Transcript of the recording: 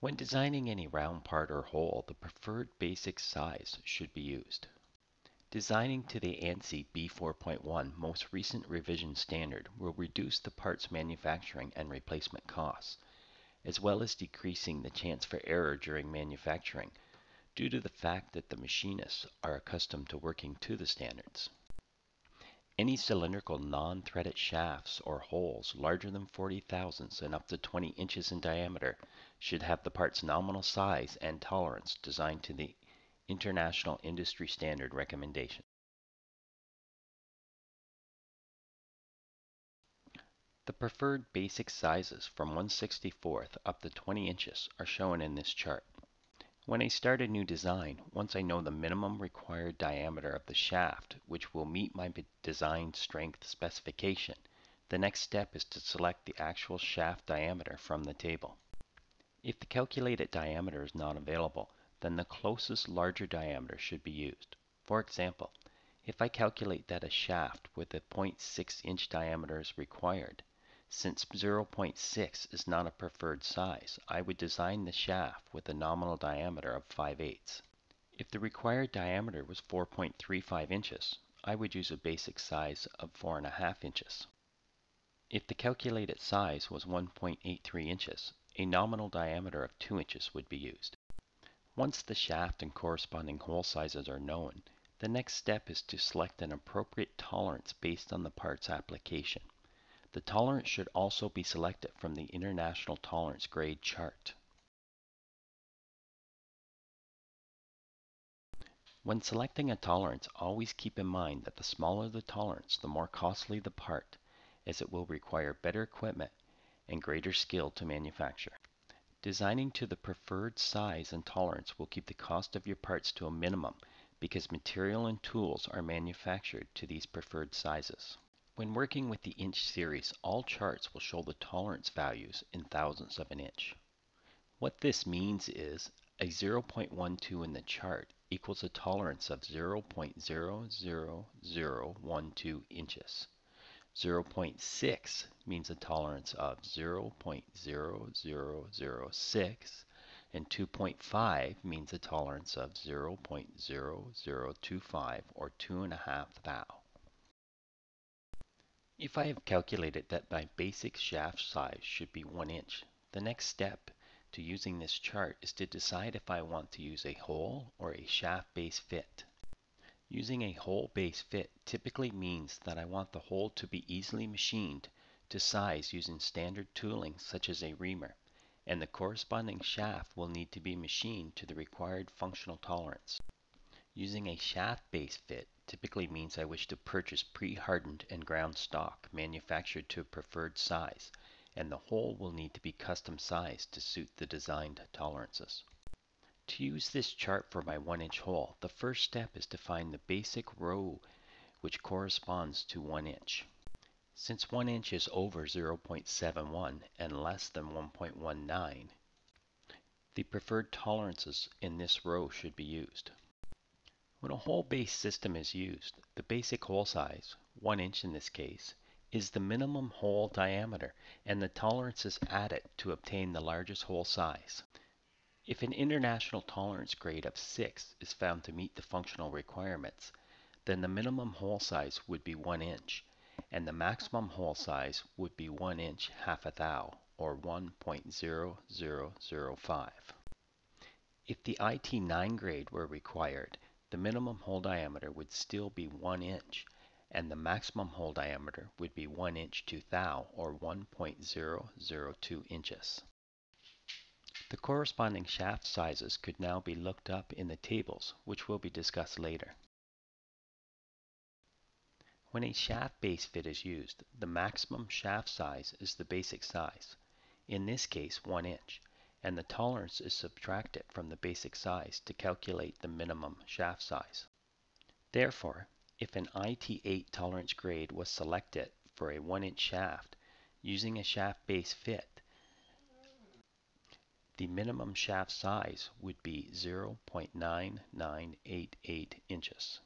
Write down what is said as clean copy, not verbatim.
When designing any round part or hole, the preferred basic size should be used. Designing to the ANSI B4.1 most recent revision standard will reduce the part's manufacturing and replacement costs, as well as decreasing the chance for error during manufacturing due to the fact that the machinists are accustomed to working to the standards. Any cylindrical non-threaded shafts or holes larger than 40 thousandths and up to 20 inches in diameter should have the part's nominal size and tolerance designed to the International Industry Standard recommendation. The preferred basic sizes from 1/64 up to 20 inches are shown in this chart. When I start a new design, once I know the minimum required diameter of the shaft, which will meet my design strength specification, the next step is to select the actual shaft diameter from the table. If the calculated diameter is not available, then the closest larger diameter should be used. For example, if I calculate that a shaft with a 0.6 inch diameter is required, since 0.6 is not a preferred size, I would design the shaft with a nominal diameter of 5/8. If the required diameter was 4.35 inches, I would use a basic size of 4.5 inches. If the calculated size was 1.83 inches, a nominal diameter of 2 inches would be used. Once the shaft and corresponding hole sizes are known, the next step is to select an appropriate tolerance based on the part's application. The tolerance should also be selected from the International Tolerance Grade chart. When selecting a tolerance, always keep in mind that the smaller the tolerance, the more costly the part, as it will require better equipment and greater skill to manufacture. Designing to the preferred size and tolerance will keep the cost of your parts to a minimum because material and tools are manufactured to these preferred sizes. When working with the inch series, all charts will show the tolerance values in thousandths of an inch. What this means is a 0.12 in the chart equals a tolerance of 0.00012 inches. 0.6 means a tolerance of 0.0006, and 2.5 means a tolerance of 0.0025 or 2.5 thou. If I have calculated that my basic shaft size should be 1 inch, the next step to using this chart is to decide if I want to use a hole or a shaft base fit. Using a hole base fit typically means that I want the hole to be easily machined to size using standard tooling such as a reamer, and the corresponding shaft will need to be machined to the required functional tolerance. Using a shaft base fit typically means I wish to purchase pre-hardened and ground stock manufactured to a preferred size, and the hole will need to be custom sized to suit the designed tolerances. To use this chart for my 1 inch hole, the first step is to find the basic row which corresponds to 1 inch. Since 1 inch is over 0.71 and less than 1.19, the preferred tolerances in this row should be used. When a hole-based system is used, the basic hole size, 1 inch in this case, is the minimum hole diameter, and the tolerance is added to obtain the largest hole size. If an international tolerance grade of 6 is found to meet the functional requirements, then the minimum hole size would be 1 inch, and the maximum hole size would be 1 inch half a thou, or 1.0005. If the IT9 grade were required, the minimum hole diameter would still be 1 inch, and the maximum hole diameter would be 1 inch to thou, or 1.002 inches. The corresponding shaft sizes could now be looked up in the tables, which will be discussed later. When a shaft base fit is used, the maximum shaft size is the basic size, in this case 1 inch, and the tolerance is subtracted from the basic size to calculate the minimum shaft size. Therefore, if an IT8 tolerance grade was selected for a 1 inch shaft using a shaft base fit, the minimum shaft size would be 0.9988 inches.